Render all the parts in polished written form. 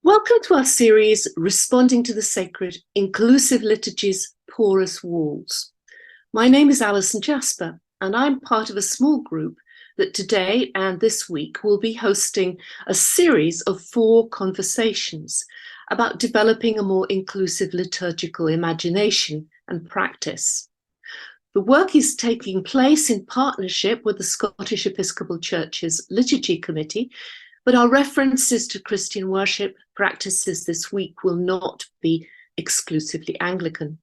Welcome to our series, Responding to the Sacred, Inclusive Liturgy's Porous Walls. My name is Alison Jasper, and I'm part of a small group that today and this week will be hosting a series of 4 conversations about developing a more inclusive liturgical imagination and practice. The work is taking place in partnership with the Scottish Episcopal Church's Liturgy Committee, but our references to Christian worship practices this week will not be exclusively Anglican.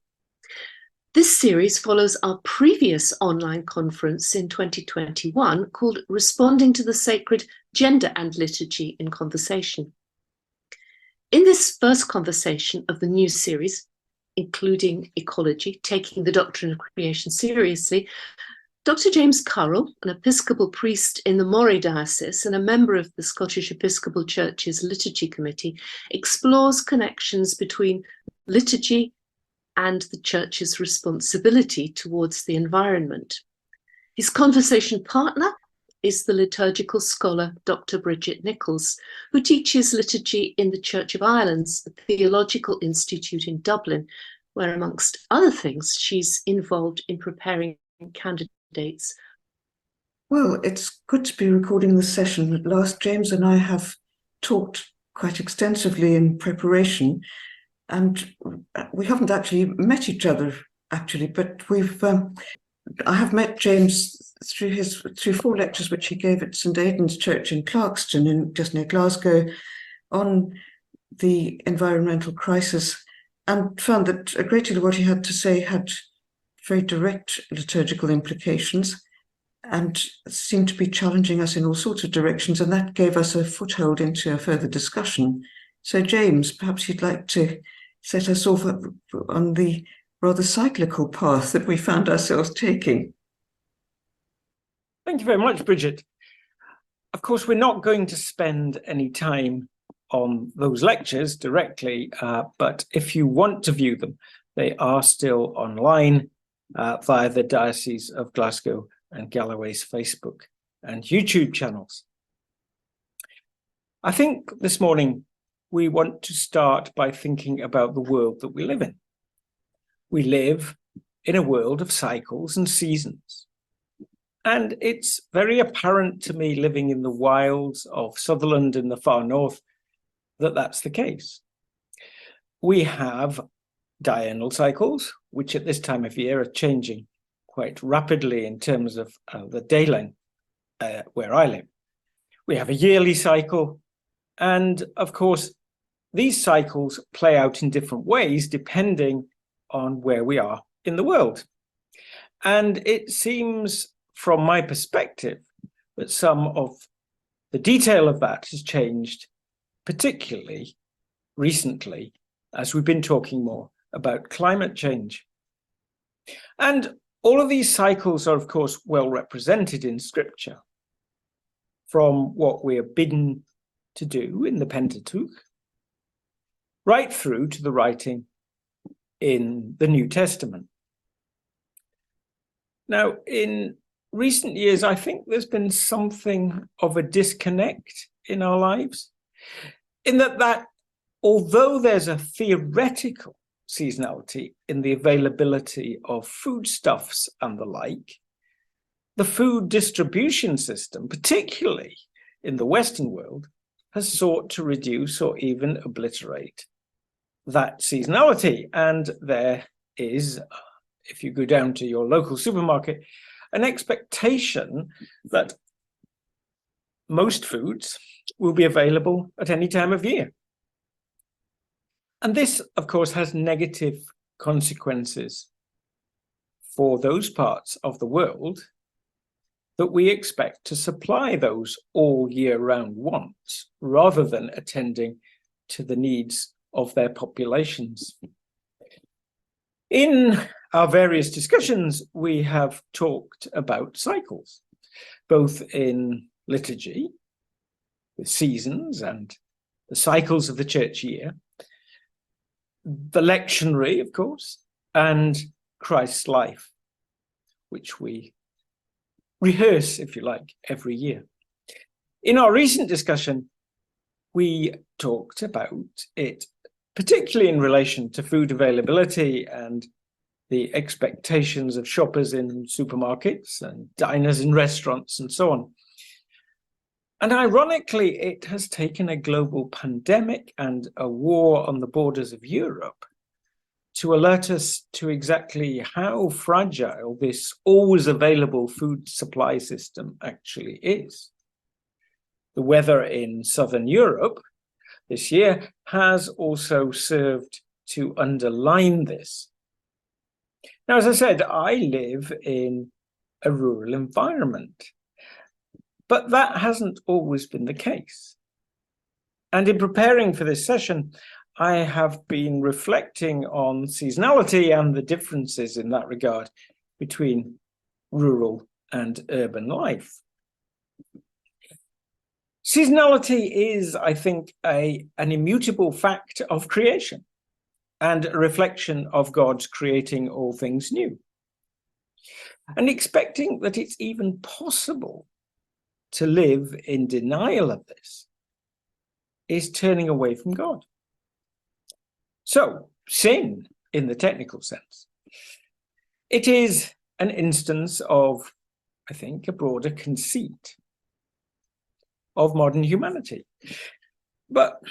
This series follows our previous online conference in 2021 called Responding to the Sacred, Gender and Liturgy in Conversation. In this first conversation of the new series, including Ecology, taking the doctrine of creation seriously, Dr. James Currall, an Episcopal priest in the Moray Diocese and a member of the Scottish Episcopal Church's Liturgy Committee, explores connections between liturgy and the Church's responsibility towards the environment. His conversation partner is the liturgical scholar Dr. Bridget Nichols, who teaches liturgy in the Church of Ireland's Theological Institute in Dublin, where, amongst other things, she's involved in preparing candidates. Well, it's good to be recording this session. Last James and I have talked quite extensively in preparation, and we haven't actually met each other, but I have met James through 4 lectures which he gave at St Aidan's Church in Clarkston, just near Glasgow, on the environmental crisis, and found that a great deal of what he had to say had very direct liturgical implications and seemed to be challenging us in all sorts of directions, and that gave us a foothold into a further discussion. So James, perhaps you'd like to set us off on the rather cyclical path that we found ourselves taking. Thank you very much, Bridget. Of course, we're not going to spend any time on those lectures directly, but if you want to view them, they are still online via the Diocese of Glasgow and Galloway's Facebook and YouTube channels. I think this morning we want to start by thinking about the world that we live in. We live in a world of cycles and seasons. And it's very apparent to me, living in the wilds of Sutherland in the far north, that that's the case. We have diurnal cycles, which at this time of year are changing quite rapidly in terms of the day length where I live. We have a yearly cycle, and of course, these cycles play out in different ways depending on where we are in the world. And it seems, from my perspective, that some of the detail of that has changed, particularly recently, as we've been talking more about climate change. And all of these cycles are, of course, well represented in Scripture, from what we are bidden to do in the Pentateuch, right through to the writing in the New Testament. Now, in recent years, I think there's been something of a disconnect in our lives, in that although there's a theoretical seasonality in the availability of foodstuffs and the like, the food distribution system, particularly in the Western world, has sought to reduce or even obliterate that seasonality. And there is, if you go down to your local supermarket, an expectation that most foods will be available at any time of year. And this, of course, has negative consequences for those parts of the world that we expect to supply those all year round wants, rather than attending to the needs of their populations. In our various discussions, we have talked about cycles, both in liturgy, with seasons and the cycles of the church year, the lectionary, of course, and Christ's life, which we rehearse, if you like, every year. In our recent discussion, we talked about it, particularly in relation to food availability and the expectations of shoppers in supermarkets and diners in restaurants and so on. And ironically, it has taken a global pandemic and a war on the borders of Europe to alert us to exactly how fragile this always available food supply system actually is. The weather in Southern Europe this year has also served to underline this. Now, as I said, I live in a rural environment, but that hasn't always been the case. And in preparing for this session, I have been reflecting on seasonality and the differences in that regard between rural and urban life. Seasonality is, I think, an immutable fact of creation and a reflection of God's creating all things new. And expecting that it's even possible to live in denial of this is turning away from God. So, sin, in the technical sense, it is an instance of, I think, a broader conceit of modern humanity. But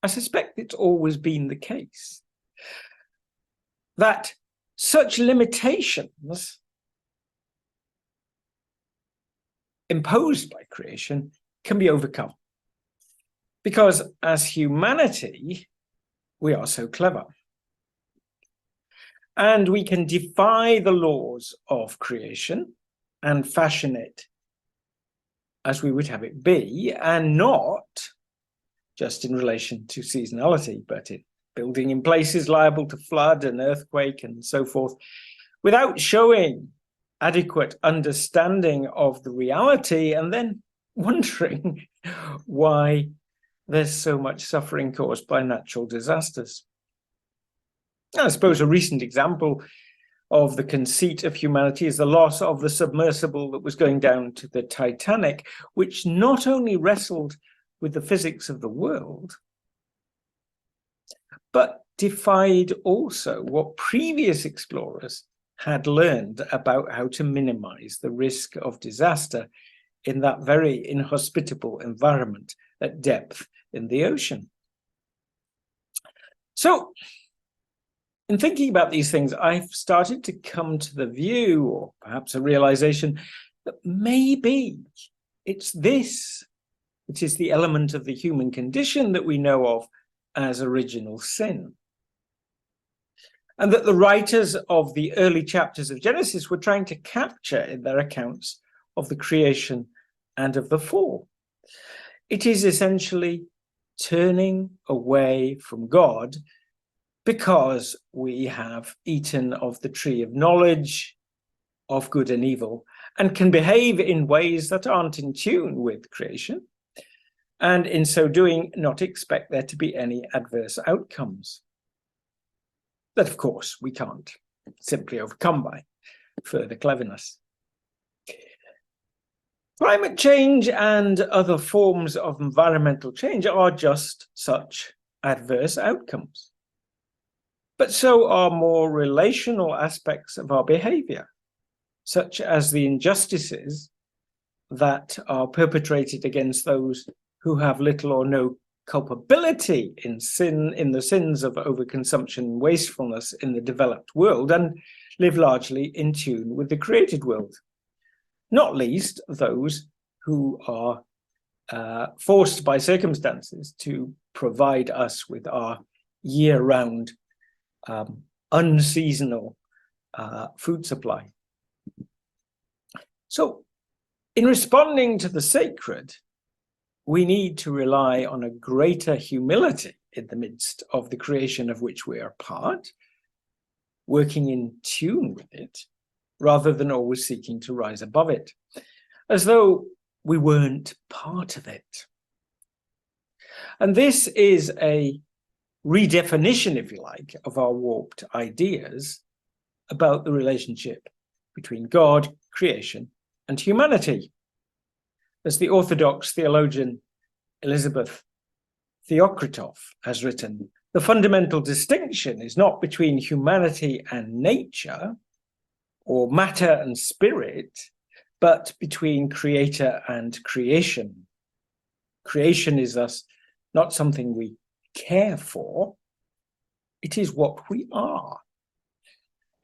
I suspect it's always been the case that such limitations imposed by creation can be overcome. Because as humanity, we are so clever. And we can defy the laws of creation and fashion it as we would have it be, and not just in relation to seasonality, but in building in places liable to flood and earthquake and so forth, without showing adequate understanding of the reality and then wondering why there's so much suffering caused by natural disasters. I suppose a recent example of the conceit of humanity is the loss of the submersible that was going down to the Titanic, which not only wrestled with the physics of the world, but defied also what previous explorers had learned about how to minimize the risk of disaster in that very inhospitable environment at depth in the ocean. So, in thinking about these things, I've started to come to the view, or perhaps a realization, that maybe it's this which is the element of the human condition that we know of as original sin. And that the writers of the early chapters of Genesis were trying to capture in their accounts of the creation and of the fall. It is essentially turning away from God because we have eaten of the tree of knowledge of good and evil and can behave in ways that aren't in tune with creation, and in so doing not expect there to be any adverse outcomes that, of course, we can't simply overcome by further cleverness. Climate change and other forms of environmental change are just such adverse outcomes. But so are more relational aspects of our behavior, such as the injustices that are perpetrated against those who have little or no culpability in sin, in the sins of overconsumption and wastefulness in the developed world, and live largely in tune with the created world. Not least those who are forced by circumstances to provide us with our year-round unseasonal food supply. So, in responding to the sacred, we need to rely on a greater humility in the midst of the creation of which we are part, working in tune with it, rather than always seeking to rise above it, as though we weren't part of it. And this is a redefinition, if you like, of our warped ideas about the relationship between God, creation, and humanity. As the Orthodox theologian Elizabeth Theocritoff has written, the fundamental distinction is not between humanity and nature, or matter and spirit, but between creator and creation. Creation is thus not something we care for, it is what we are.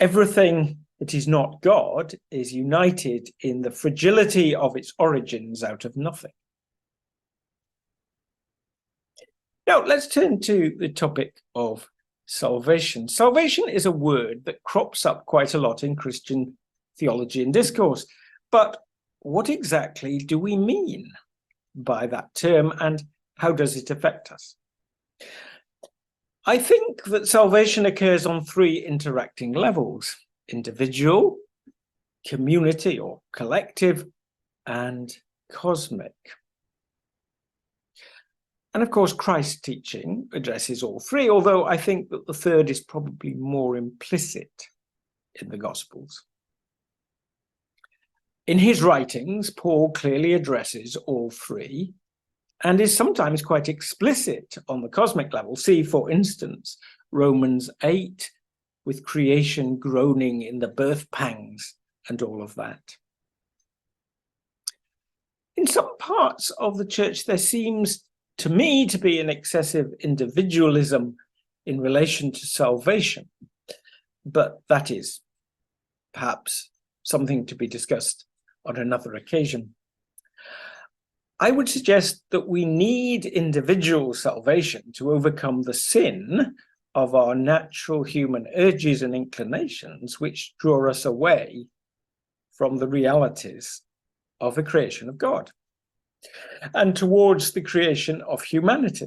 Everything that is not God is united in the fragility of its origins out of nothing. Now, let's turn to the topic of salvation. Salvation is a word that crops up quite a lot in Christian theology and discourse. But what exactly do we mean by that term, and how does it affect us? I think that salvation occurs on three interacting levels: individual, community or collective, and cosmic. And of course, Christ's teaching addresses all three, although I think that the third is probably more implicit in the Gospels. In his writings, Paul clearly addresses all three and is sometimes quite explicit on the cosmic level. See, for instance, Romans 8, with creation groaning in the birth pangs and all of that. In some parts of the church, there seems to me to be an excessive individualism in relation to salvation, but that is perhaps something to be discussed on another occasion. I would suggest that we need individual salvation to overcome the sin of our natural human urges and inclinations, which draw us away from the realities of the creation of God and towards the creation of humanity.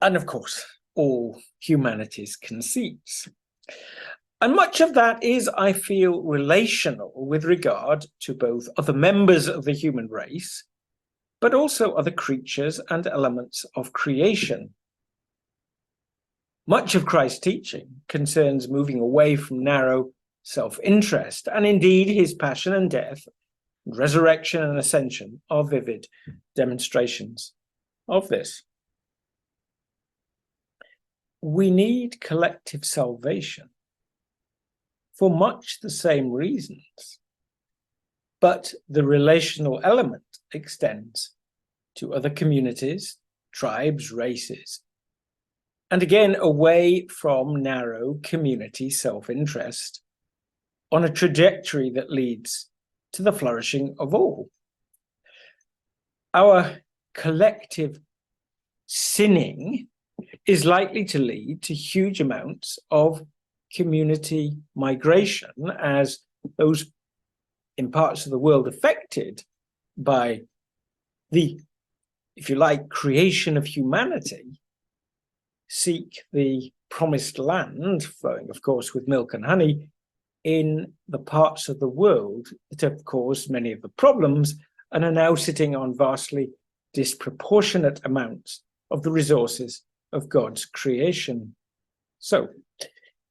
And of course, all humanity's conceits. And much of that is, I feel, relational with regard to both other members of the human race, but also other creatures and elements of creation. Much of Christ's teaching concerns moving away from narrow self-interest, and indeed his passion and death, resurrection and ascension are vivid demonstrations of this. We need collective salvation for much the same reasons, but the relational element extends to other communities, tribes, races, and again away from narrow community self-interest on a trajectory that leads to the flourishing of all. Our collective sinning is likely to lead to huge amounts of community migration, as those in parts of the world affected by the, if you like, creation of humanity seek the promised land, flowing, of course, with milk and honey, in the parts of the world that have caused many of the problems and are now sitting on vastly disproportionate amounts of the resources of God's creation. So,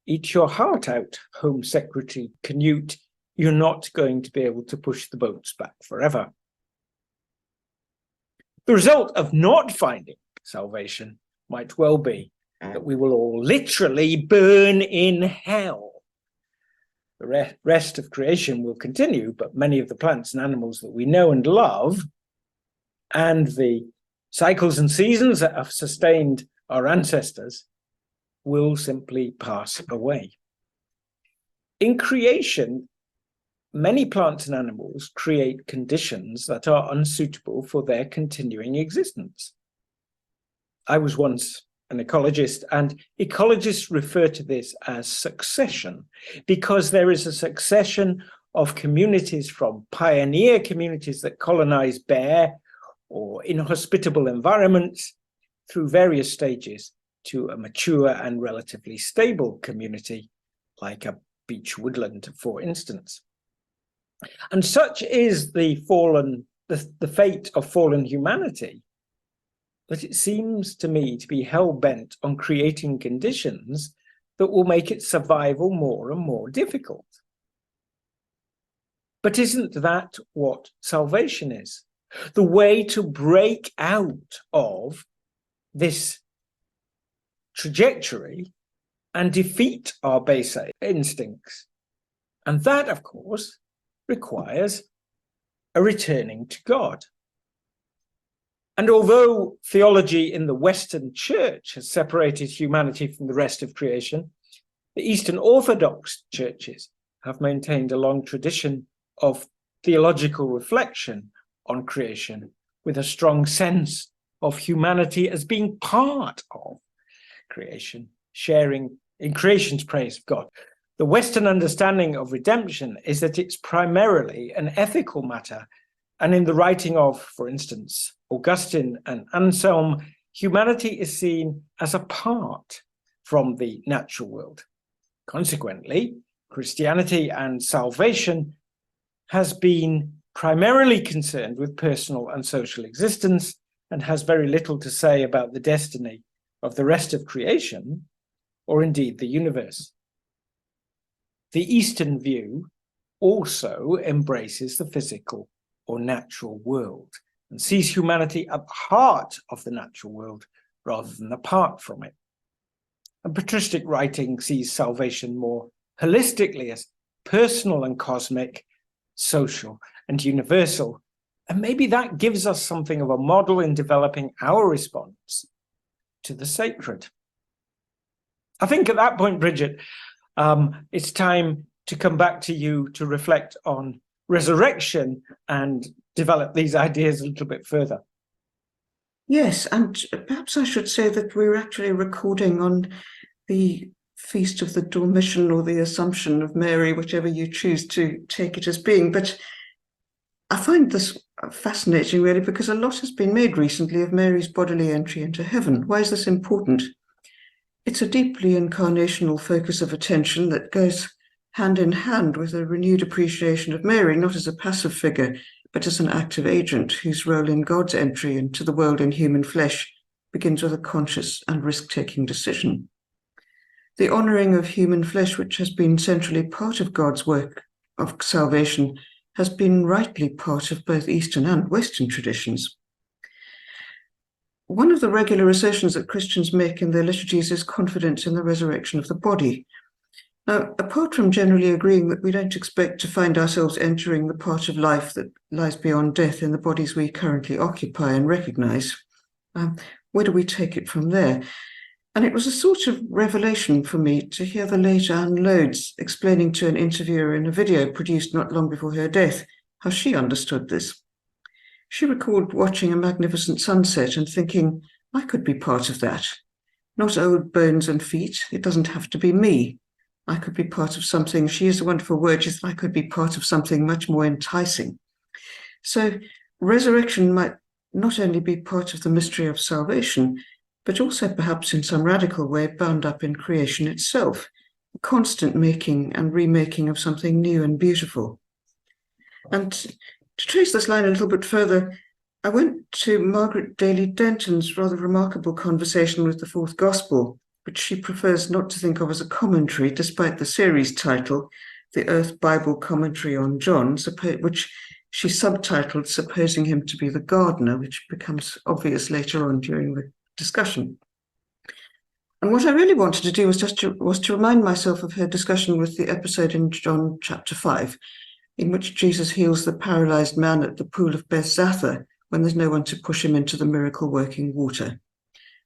eat your heart out, Home Secretary Canute. You're not going to be able to push the boats back forever. The result of not finding salvation might well be that we will all literally burn in hell. The rest of creation will continue, but many of the plants and animals that we know and love, and the cycles and seasons that have sustained our ancestors, will simply pass away. In creation, many plants and animals create conditions that are unsuitable for their continuing existence. I was once an ecologist, and ecologists refer to this as succession, because there is a succession of communities, from pioneer communities that colonize bare or inhospitable environments through various stages to a mature and relatively stable community, like a beech woodland, for instance. And such is the fate of fallen humanity, that it seems to me to be hell-bent on creating conditions that will make its survival more and more difficult. But isn't that what salvation is? the way to break out of this trajectory and defeat our base instincts. And that, of course, requires a returning to God. And although theology in the Western Church has separated humanity from the rest of creation, the Eastern Orthodox churches have maintained a long tradition of theological reflection on creation, with a strong sense of humanity as being part of creation, sharing in creation's praise of God. The Western understanding of redemption is that it's primarily an ethical matter, and in the writing of, for instance, Augustine and Anselm, humanity is seen as apart from the natural world. Consequently, Christianity and salvation has been primarily concerned with personal and social existence and has very little to say about the destiny of the rest of creation, or indeed the universe. The Eastern view also embraces the physical or natural world and sees humanity at the heart of the natural world rather than apart from it. And patristic writing sees salvation more holistically as personal and cosmic, social and universal. And maybe that gives us something of a model in developing our response to the sacred. I think at that point, Bridget, it's time to come back to you to reflect on resurrection and develop these ideas a little bit further. Yes, and perhaps I should say that we're actually recording on the Feast of the Dormition or the Assumption of Mary, whichever you choose to take it as being. But I find this fascinating, really, because a lot has been made recently of Mary's bodily entry into heaven. Why is this important? It's a deeply incarnational focus of attention that goes hand in hand with a renewed appreciation of Mary, not as a passive figure, but as an active agent whose role in God's entry into the world in human flesh begins with a conscious and risk-taking decision. The honouring of human flesh, which has been centrally part of God's work of salvation, has been rightly part of both Eastern and Western traditions. One of the regular assertions that Christians make in their liturgies is confidence in the resurrection of the body. Now, apart from generally agreeing that we don't expect to find ourselves entering the part of life that lies beyond death in the bodies we currently occupy and recognise, where do we take it from there? And it was a sort of revelation for me to hear the late Anne Lodes explaining to an interviewer in a video produced not long before her death how she understood this. She recalled watching a magnificent sunset and thinking, I could be part of that. Not old bones and feet, it doesn't have to be me. I could be part of something, she used a wonderful word, she said, I could be part of something much more enticing. So resurrection might not only be part of the mystery of salvation, but also perhaps in some radical way bound up in creation itself, a constant making and remaking of something new and beautiful. And to trace this line a little bit further, I went to Margaret Daly-Denton's rather remarkable conversation with the Fourth Gospel, which she prefers not to think of as a commentary, despite the series title, The Earth Bible Commentary on John, which she subtitled Supposing Him to be the Gardener, which becomes obvious later on during the discussion. And what I really wanted to do was to remind myself of her discussion with the episode in John chapter 5, in which Jesus heals the paralyzed man at the pool of Bethzatha when there's no one to push him into the miracle-working water.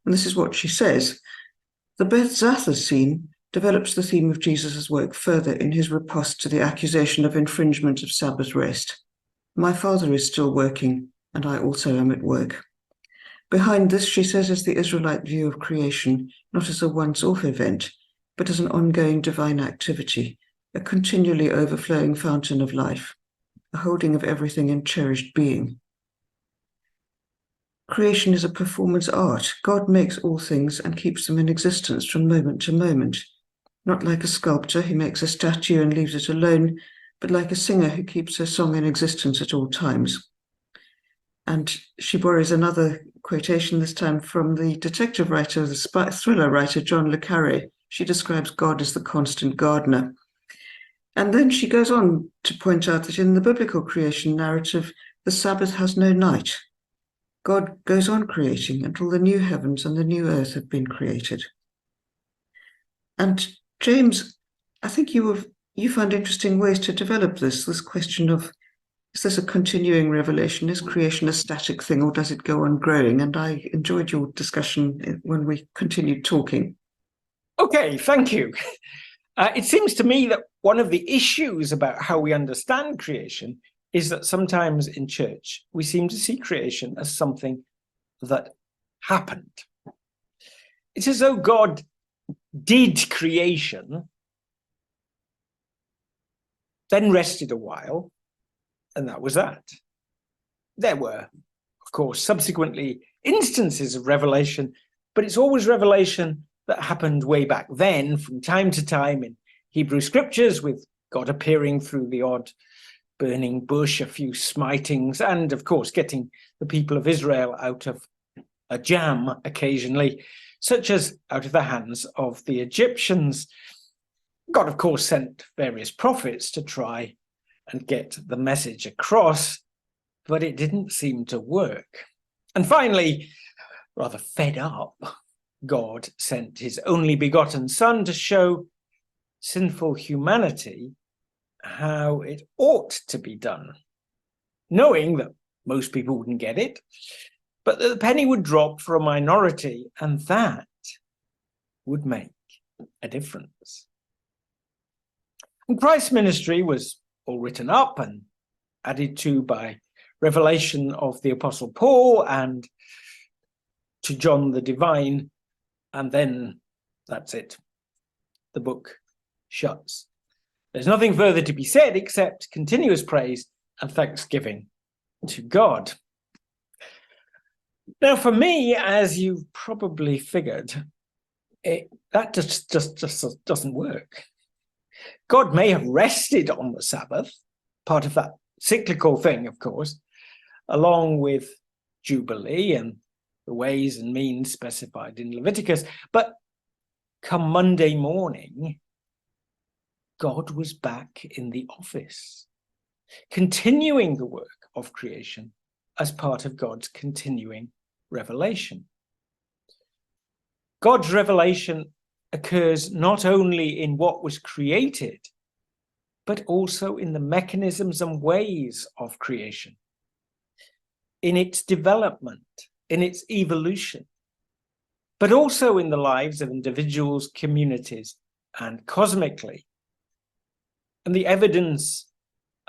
And this is what she says. The Bethzatha scene develops the theme of Jesus' work further in his riposte to the accusation of infringement of Sabbath rest. My Father is still working, and I also am at work. Behind this, she says, is the Israelite view of creation, not as a once-off event, but as an ongoing divine activity, a continually overflowing fountain of life, a holding of everything in cherished being. Creation is a performance art. God makes all things and keeps them in existence from moment to moment, not like a sculptor who makes a statue and leaves it alone, but like a singer who keeps her song in existence at all times. And she borrows another quotation, this time from the detective writer, the thriller writer, John le Carré. She describes God as the constant gardener. And then she goes on to point out that in the biblical creation narrative, the Sabbath has no night. God goes on creating until the new heavens and the new earth have been created. And James, I think you found interesting ways to develop this question of, is this a continuing revelation? Is creation a static thing, or does it go on growing? And I enjoyed your discussion when we continued talking. Okay, thank you. It seems to me that one of the issues about how we understand creation is that sometimes in church, we seem to see creation as something that happened. It's as though God did creation, then rested a while, and that was that. There were, of course, subsequently instances of revelation, but it's always revelation that happened way back then, from time to time in Hebrew scriptures, with God appearing through the odd burning bush, a few smitings, and of course getting the people of Israel out of a jam occasionally, such as out of the hands of the Egyptians. God, of course, sent various prophets to try and get the message across, but it didn't seem to work. And finally, rather fed up, God sent his only begotten Son to show sinful humanity how it ought to be done, knowing that most people wouldn't get it, but that the penny would drop for a minority, and that would make a difference. And Christ's ministry was all written up and added to by revelation of the Apostle Paul and to John the Divine, and then that's it. The book shuts. There's nothing further to be said except continuous praise and thanksgiving to God. Now, for me, as you've probably figured, that just doesn't work. God may have rested on the Sabbath, part of that cyclical thing, of course, along with Jubilee and the ways and means specified in Leviticus. But come Monday morning, God was back in the office, continuing the work of creation as part of God's continuing revelation. God's revelation occurs not only in what was created, but also in the mechanisms and ways of creation, in its development, in its evolution, but also in the lives of individuals, communities, and cosmically. And the evidence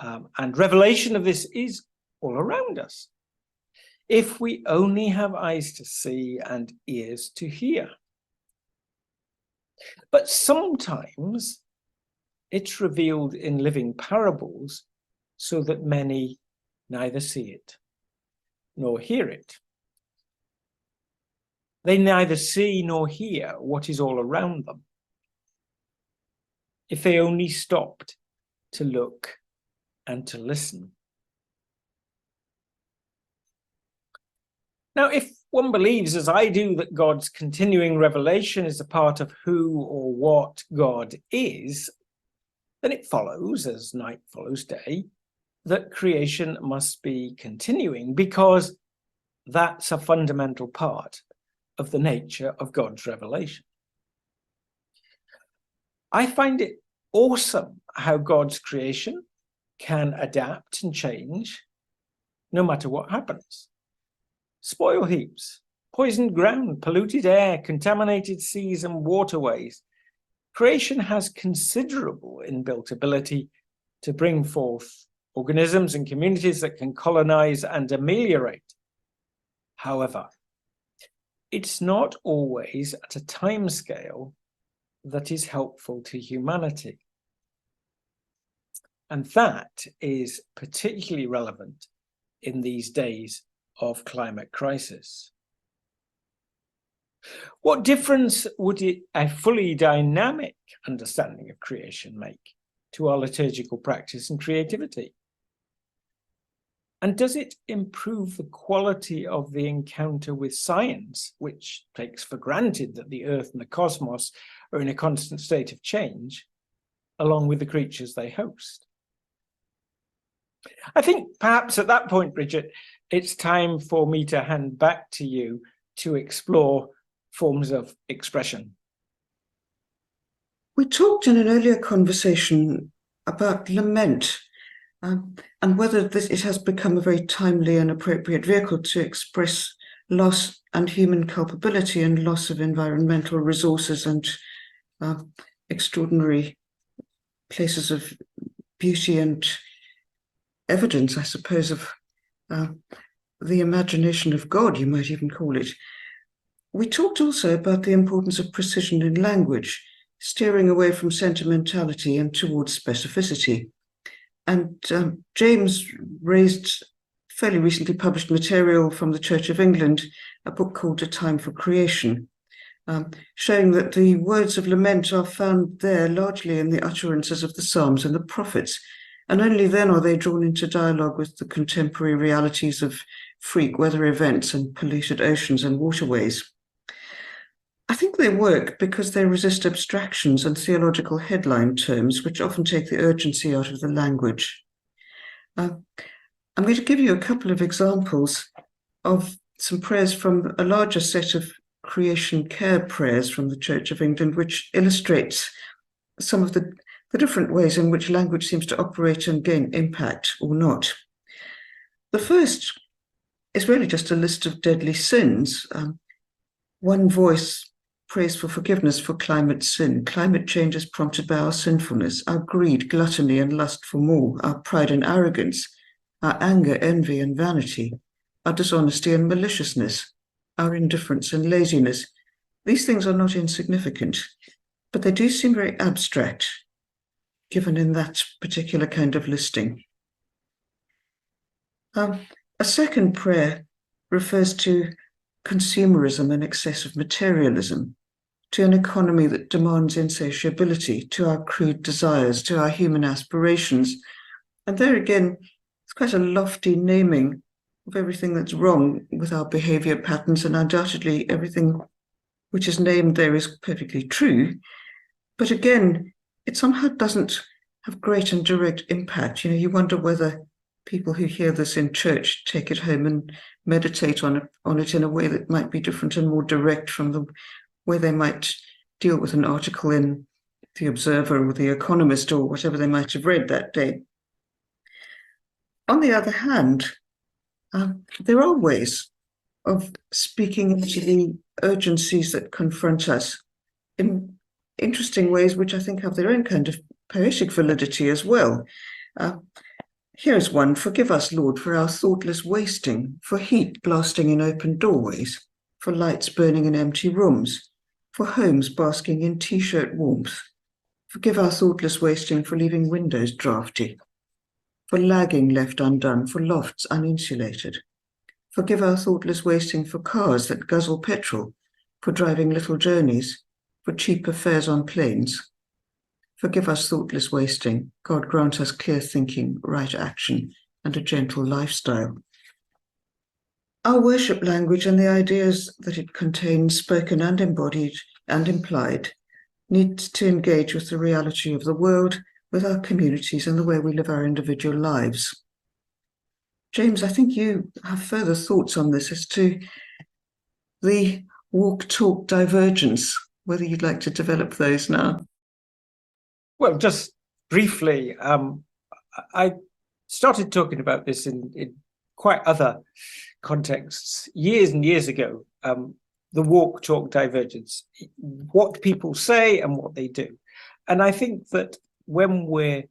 and revelation of this is all around us, if we only have eyes to see and ears to hear. But sometimes it's revealed in living parables so that many neither see it nor hear it. They neither see nor hear what is all around them. If they only stopped to look and to listen. Now, if one believes, as I do, that God's continuing revelation is a part of who or what God is, then it follows, as night follows day, that creation must be continuing, because that's a fundamental part of the nature of God's revelation. I find it awesome how God's creation can adapt and change no matter what happens. Spoil heaps, poisoned ground, polluted air, contaminated seas and waterways. Creation has considerable inbuilt ability to bring forth organisms and communities that can colonize and ameliorate. However, it's not always at a time scale that is helpful to humanity. And that is particularly relevant in these days of climate crisis. What difference would a fully dynamic understanding of creation make to our liturgical practice and creativity? And does it improve the quality of the encounter with science, which takes for granted that the earth and the cosmos are in a constant state of change, along with the creatures they host? I think perhaps at that point, Bridget, it's time for me to hand back to you to explore forms of expression. We talked in an earlier conversation about lament and whether it has become a very timely and appropriate vehicle to express loss and human culpability and loss of environmental resources and extraordinary places of beauty and evidence, I suppose, of the imagination of God, you might even call it. We talked also about the importance of precision in language, steering away from sentimentality and towards specificity. And James raised fairly recently published material from the Church of England, a book called A Time for Creation, showing that the words of lament are found there largely in the utterances of the Psalms and the prophets, and only then are they drawn into dialogue with the contemporary realities of freak weather events and polluted oceans and waterways. I think they work because they resist abstractions and theological headline terms, which often take the urgency out of the language. I'm going to give you a couple of examples of some prayers from a larger set of creation care prayers from the Church of England, which illustrates some of the different ways in which language seems to operate and gain impact or not. The first is really just a list of deadly sins. One voice prays for forgiveness for climate sin. Climate change is prompted by our sinfulness, our greed, gluttony, and lust for more, our pride and arrogance, our anger, envy, and vanity, our dishonesty and maliciousness, our indifference and laziness. These things are not insignificant, but they do seem very abstract, given in that particular kind of listing. A second prayer refers to consumerism and excessive materialism, to an economy that demands insatiability, to our crude desires, to our human aspirations. And there again, it's quite a lofty naming of everything that's wrong with our behavior patterns, and undoubtedly everything which is named there is perfectly true. But again, it somehow doesn't have great and direct impact. You wonder whether people who hear this in church take it home and meditate on it in a way that might be different and more direct from the way they might deal with an article in The Observer or The Economist or whatever they might have read that day. On the other hand, there are ways of speaking into the urgencies that confront us in interesting ways, which I think have their own kind of poetic validity as well. Here's one: forgive us, Lord, for our thoughtless wasting, for heat blasting in open doorways, for lights burning in empty rooms, for homes basking in t-shirt warmth. Forgive our thoughtless wasting for leaving windows drafty, for lagging left undone, for lofts uninsulated. Forgive our thoughtless wasting for cars that guzzle petrol, for driving little journeys, for cheaper fares on planes. Forgive us thoughtless wasting. God grant us clear thinking, right action, and a gentle lifestyle. Our worship language and the ideas that it contains, spoken and embodied and implied, needs to engage with the reality of the world, with our communities, and the way we live our individual lives. James, I think you have further thoughts on this as to the walk-talk divergence, whether you'd like to develop those now. Well, just briefly, I started talking about this in quite other contexts years and years ago, the walk-talk divergence, what people say and what they do. And I think that when we're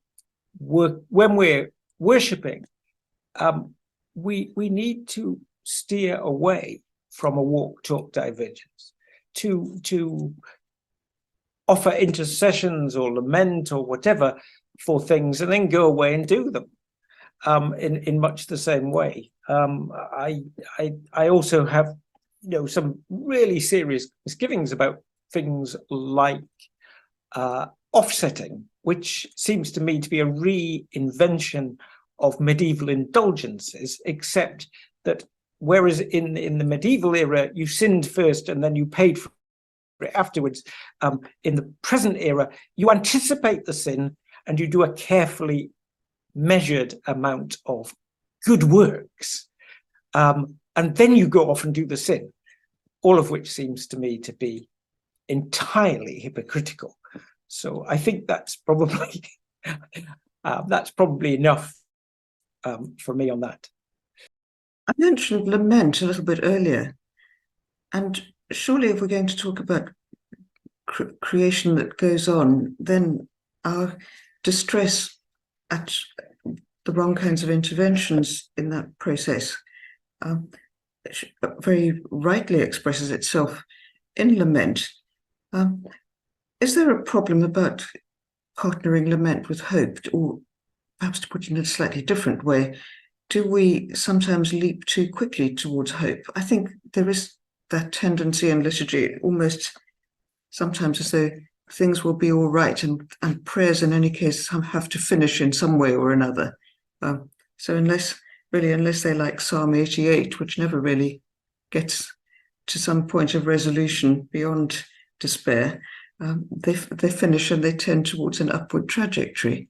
worshipping, we need to steer away from a walk-talk divergence, to offer intercessions or lament or whatever for things and then go away and do them in much the same way. I also have some really serious misgivings about things like offsetting, which seems to me to be a reinvention of medieval indulgences, except that whereas in the medieval era you sinned first and then you paid for it afterwards, in the present era you anticipate the sin and you do a carefully measured amount of good works, and then you go off and do the sin, all of which seems to me to be entirely hypocritical. So I think that's probably enough for me on that. I mentioned lament a little bit earlier, and surely if we're going to talk about creation that goes on, then our distress at the wrong kinds of interventions in that process very rightly expresses itself in lament. Is there a problem about partnering lament with hope, or perhaps to put it in a slightly different way, do we sometimes leap too quickly towards hope? I think there is that tendency in liturgy, almost sometimes as though things will be all right, and prayers in any case have to finish in some way or another. So unless they're like Psalm 88, which never really gets to some point of resolution beyond despair, they finish and they tend towards an upward trajectory.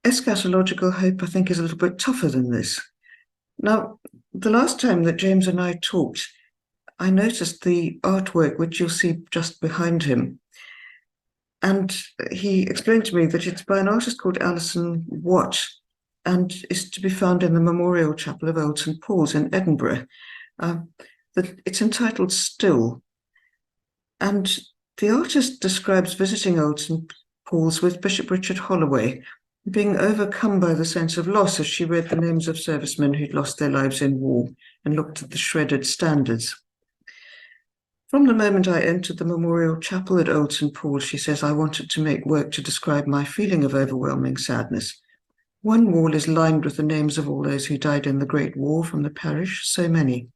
Eschatological hope, I think, is a little bit tougher than this. Now, the last time that James and I talked, I noticed the artwork, which you'll see just behind him. And he explained to me that it's by an artist called Alison Watt and is to be found in the Memorial Chapel of Old St. Paul's in Edinburgh. That it's entitled Still. And the artist describes visiting Old St. Paul's with Bishop Richard Holloway, being overcome by the sense of loss as she read the names of servicemen who'd lost their lives in war and looked at the shredded standards. From the moment I entered the Memorial Chapel at Old St. Paul's, she says, I wanted to make work to describe my feeling of overwhelming sadness. One wall is lined with the names of all those who died in the Great War from the parish, so many.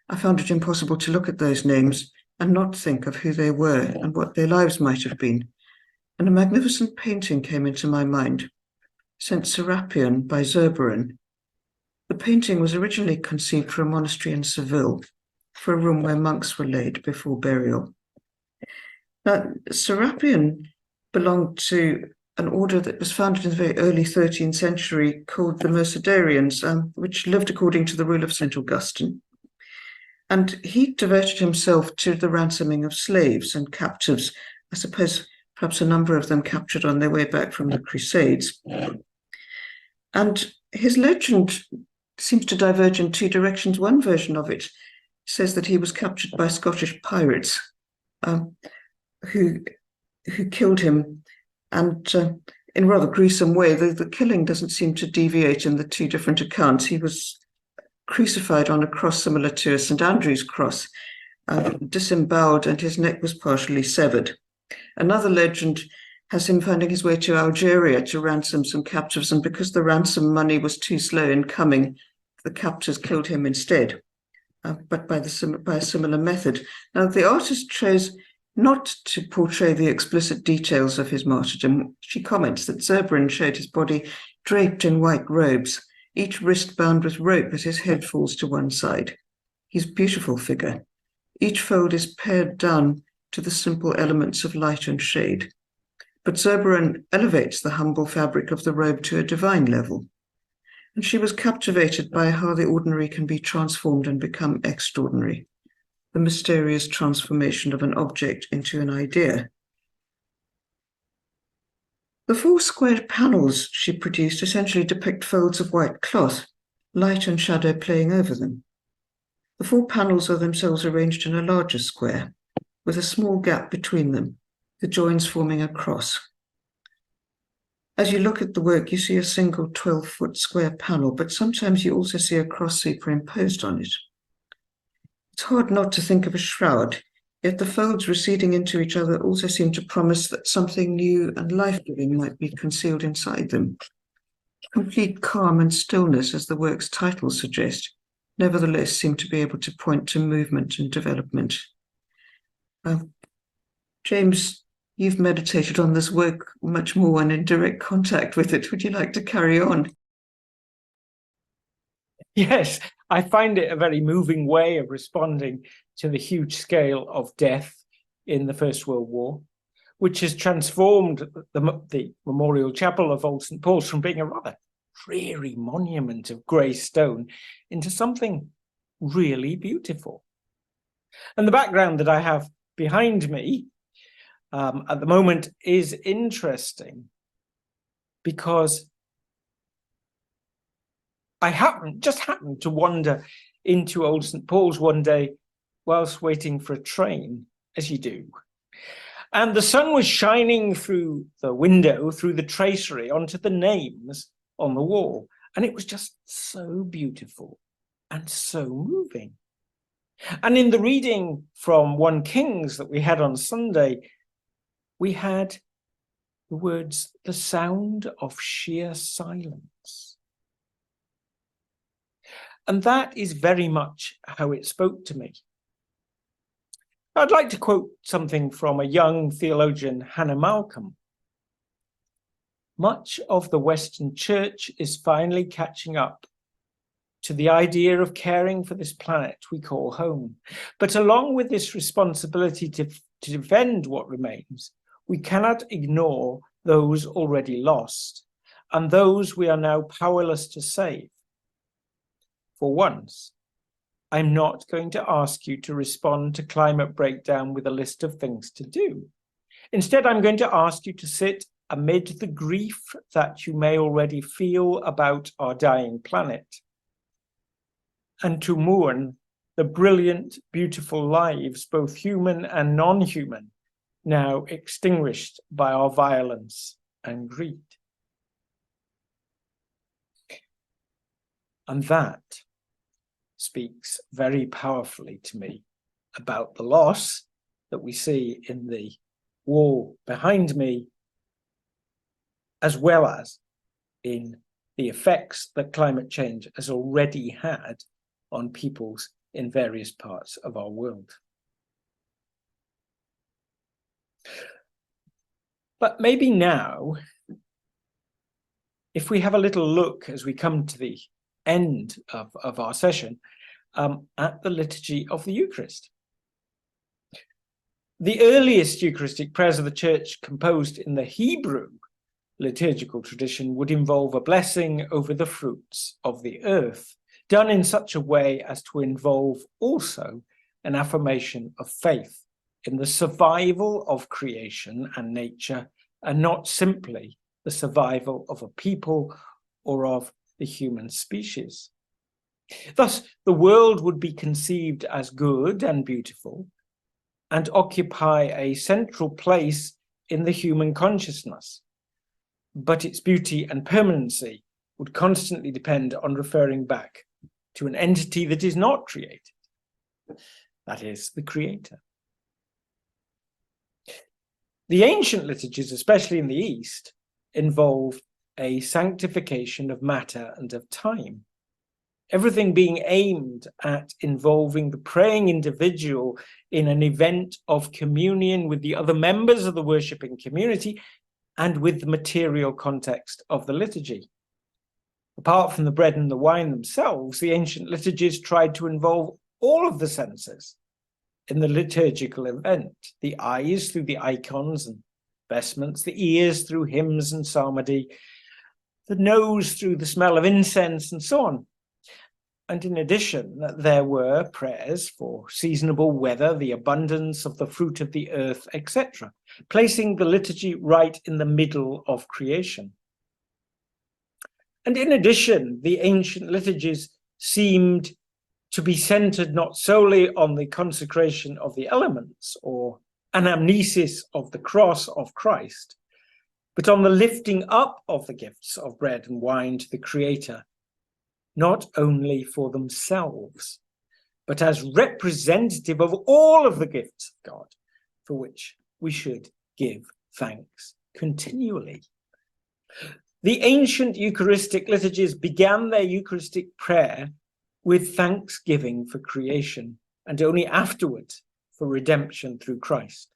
I found it impossible to look at those names and not think of who they were and what their lives might have been. And a magnificent painting came into my mind, St. Serapion by Zurbaran. The painting was originally conceived for a monastery in Seville, for a room where monks were laid before burial. Now, Serapion belonged to an order that was founded in the very early 13th century called the Mercedarians, which lived according to the rule of St. Augustine. And he devoted himself to the ransoming of slaves and captives, I suppose perhaps a number of them captured on their way back from the Crusades. And his legend seems to diverge in two directions. One version of it says that he was captured by Scottish pirates who killed him, and in a rather gruesome way. The killing doesn't seem to deviate in the two different accounts. He was crucified on a cross similar to a St. Andrew's cross, disemboweled, and his neck was partially severed. Another legend has him finding his way to Algeria to ransom some captives, and because the ransom money was too slow in coming, the captors killed him instead, but by a similar method. Now, the artist chose not to portray the explicit details of his martyrdom. She comments that Zurbaran showed his body draped in white robes, each wrist bound with rope as his head falls to one side. His beautiful figure. Each fold is pared down to the simple elements of light and shade. But Zurbaran elevates the humble fabric of the robe to a divine level. And she was captivated by how the ordinary can be transformed and become extraordinary, the mysterious transformation of an object into an idea. The 4 square panels she produced essentially depict folds of white cloth, light and shadow playing over them. The 4 panels are themselves arranged in a larger square, with a small gap between them, the joins forming a cross. As you look at the work, you see a single 12-foot square panel, but sometimes you also see a cross superimposed on it. It's hard not to think of a shroud, yet the folds receding into each other also seem to promise that something new and life-giving might be concealed inside them. Complete calm and stillness, as the work's title suggests, nevertheless seem to be able to point to movement and development. James, you've meditated on this work much more and in direct contact with it. Would you like to carry on? Yes, I find it a very moving way of responding to the huge scale of death in the First World War. which has transformed the Memorial Chapel of Old St. Paul's from being a rather dreary monument of grey stone into something really beautiful. And the background that I have behind me at the moment is interesting because I just happened to wander into Old St. Paul's one day whilst waiting for a train, as you do. And the sun was shining through the window, through the tracery, onto the names on the wall. And it was just so beautiful and so moving. And in the reading from 1 Kings that we had on Sunday, we had the words, the sound of sheer silence. And that is very much how it spoke to me. I'd like to quote something from a young theologian, Hannah Malcolm. Much of the Western Church is finally catching up to the idea of caring for this planet we call home. But along with this responsibility to defend what remains, we cannot ignore those already lost and those we are now powerless to save. For once, I'm not going to ask you to respond to climate breakdown with a list of things to do. Instead, I'm going to ask you to sit amid the grief that you may already feel about our dying planet, and to mourn the brilliant, beautiful lives, both human and non-human, now extinguished by our violence and greed. And that speaks very powerfully to me about the loss that we see in the wall behind me, as well as in the effects that climate change has already had on peoples in various parts of our world. But maybe now, if we have a little look as we come to the end of our session, at the liturgy of the Eucharist. The earliest Eucharistic prayers of the Church, composed in the Hebrew liturgical tradition, would involve a blessing over the fruits of the earth, done in such a way as to involve also an affirmation of faith in the survival of creation and nature, and not simply the survival of a people or of the human species. Thus, the world would be conceived as good and beautiful and occupy a central place in the human consciousness, but its beauty and permanency would constantly depend on referring back to an entity that is not created, that is, the Creator. The ancient liturgies, especially in the East, involve a sanctification of matter and of time, everything being aimed at involving the praying individual in an event of communion with the other members of the worshipping community and with the material context of the liturgy. Apart from the bread and the wine themselves, the ancient liturgies tried to involve all of the senses in the liturgical event: the eyes through the icons and vestments, the ears through hymns and psalmody, the nose through the smell of incense, and so on. And in addition, there were prayers for seasonable weather, the abundance of the fruit of the earth, etc., placing the liturgy right in the middle of creation. And in addition, the ancient liturgies seemed to be centered not solely on the consecration of the elements or anamnesis of the cross of Christ, but on the lifting up of the gifts of bread and wine to the Creator, not only for themselves, but as representative of all of the gifts of God, for which we should give thanks continually. The ancient Eucharistic liturgies began their Eucharistic prayer with thanksgiving for creation, and only afterwards for redemption through Christ.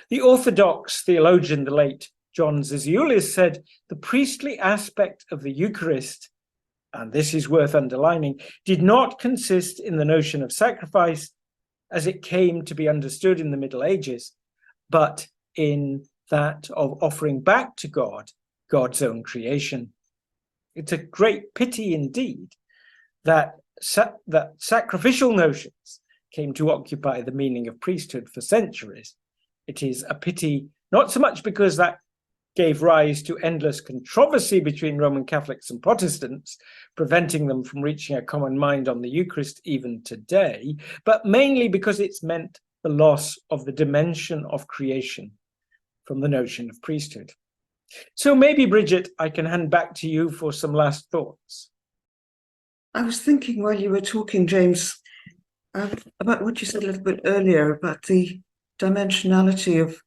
The Orthodox theologian, the late John Zizioulis, said the priestly aspect of the Eucharist, and this is worth underlining, did not consist in the notion of sacrifice as it came to be understood in the Middle Ages, but in that of offering back to God God's own creation. It's a great pity indeed that sacrificial notions came to occupy the meaning of priesthood for centuries. It is a pity not so much because that gave rise to endless controversy between Roman Catholics and Protestants, preventing them from reaching a common mind on the Eucharist even today, but mainly because it's meant the loss of the dimension of creation from the notion of priesthood. So maybe, Bridget, I can hand back to you for some last thoughts. I was thinking while you were talking, James, about what you said a little bit earlier about the dimensionality of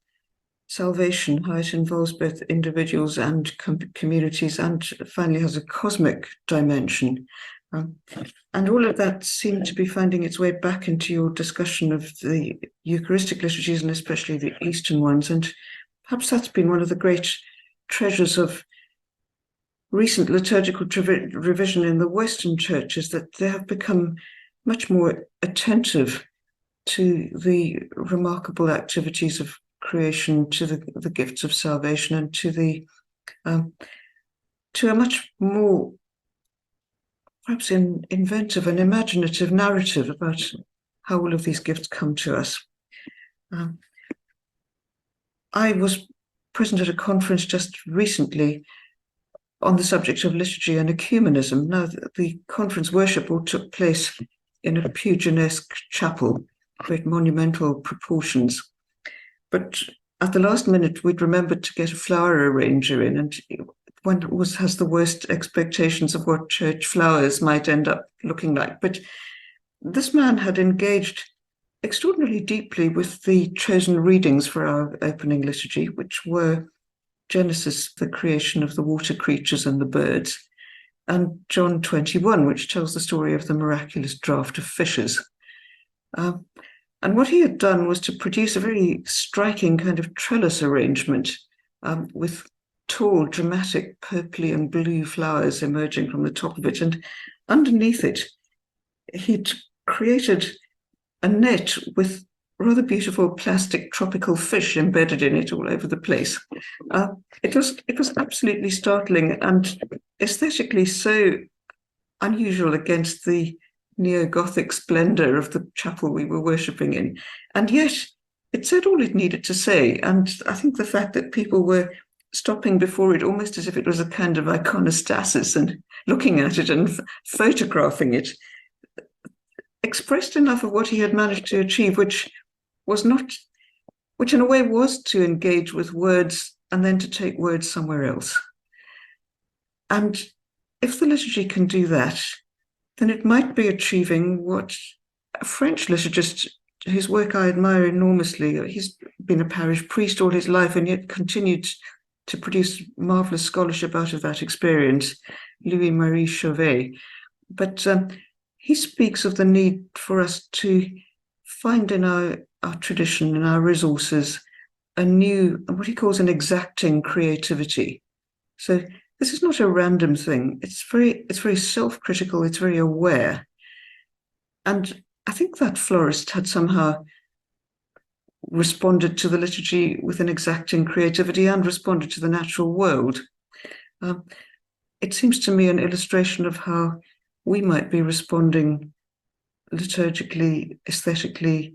salvation, how it involves both individuals and communities, and finally has a cosmic dimension. And all of that seemed to be finding its way back into your discussion of the Eucharistic liturgies, and especially the Eastern ones. And perhaps that's been one of the great treasures of recent liturgical revision in the Western churches, that they have become much more attentive to the remarkable activities of creation, to the gifts of salvation, and to a much more perhaps inventive and imaginative narrative about how all of these gifts come to us. I was present at a conference just recently on the subject of liturgy and ecumenism. Now, the conference worship all took place in a Pugin-esque chapel, great monumental proportions. But at the last minute, we'd remembered to get a flower arranger in, and one has the worst expectations of what church flowers might end up looking like. But this man had engaged extraordinarily deeply with the chosen readings for our opening liturgy, which were Genesis, the creation of the water creatures and the birds, and John 21, which tells the story of the miraculous draught of fishes. And what he had done was to produce a very striking kind of trellis arrangement with tall, dramatic purpley and blue flowers emerging from the top of it. And underneath it, he'd created a net with rather beautiful plastic tropical fish embedded in it all over the place. It was absolutely startling and aesthetically so unusual against the neo-Gothic splendor of the chapel we were worshipping in. And yet it said all it needed to say. And I think the fact that people were stopping before it almost as if it was a kind of iconostasis and looking at it and photographing it expressed enough of what he had managed to achieve, which in a way was to engage with words and then to take words somewhere else. And if the liturgy can do that, then it might be achieving what a French liturgist, whose work I admire enormously, he's been a parish priest all his life and yet continued to produce marvelous scholarship out of that experience, Louis-Marie Chauvet. But he speaks of the need for us to find in our tradition, in our resources, a new, what he calls an exacting creativity. So this is not a random thing. It's very self-critical. It's very aware. And I think that florist had somehow responded to the liturgy with an exacting creativity and responded to the natural world. It seems to me an illustration of how we might be responding liturgically, aesthetically,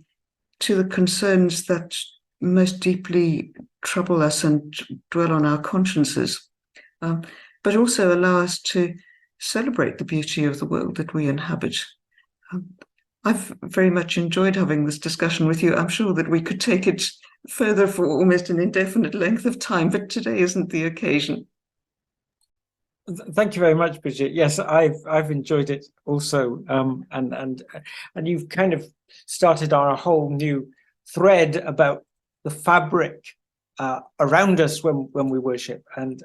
to the concerns that most deeply trouble us and dwell on our consciences, but also allow us to celebrate the beauty of the world that we inhabit. I've very much enjoyed having this discussion with you. I'm sure that we could take it further for almost an indefinite length of time, but today isn't the occasion. Thank you very much, Bridget. Yes, I've enjoyed it also, and you've kind of started on a whole new thread about the fabric around us when we worship, and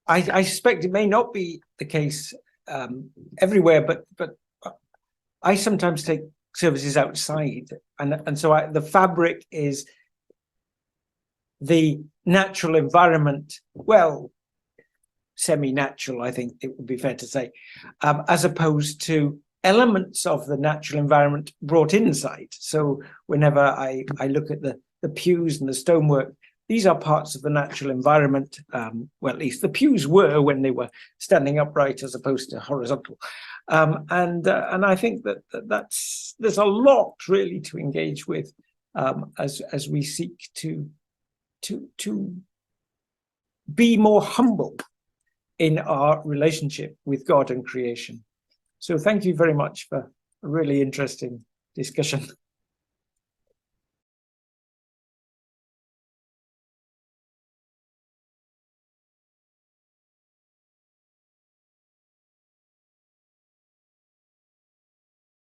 I suspect it may not be the case everywhere, but I sometimes take services outside, and so the fabric is the natural environment. Well, semi-natural, I think it would be fair to say, as opposed to elements of the natural environment brought inside. So whenever I look at the the pews and the stonework, these are parts of the natural environment. Well, at least the pews were when they were standing upright as opposed to horizontal. And I think there's a lot really to engage with as we seek to be more humble in our relationship with God and creation. So thank you very much for a really interesting discussion.